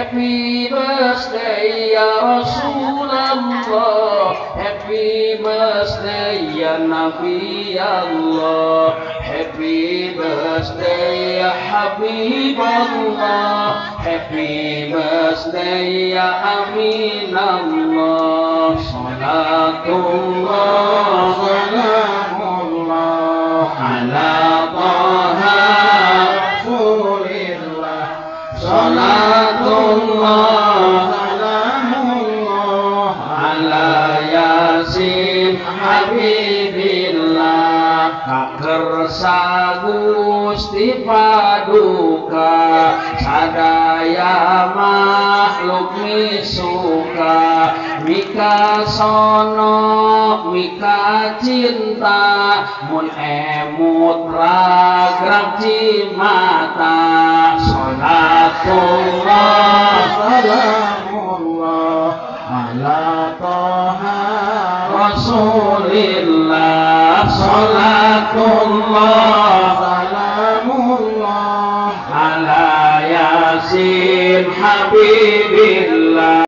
Happy birthday ya Rasulullah, happy birthday ya Nabi Allah, happy birthday ya Habiballah, happy birthday ya Aminallah. Salatullah salamullah ala Taha Rasulillah. Salatullah salamullah ala Yasin Habibillah. Kakersa Gusti Paduka sadaya makhluk misuka, mika sono mika cinta, mun emut ragrag cimata. Salatullah salamullah ala Taha Rasulillah. Salatullah salamullah ala Yasin Habibillah.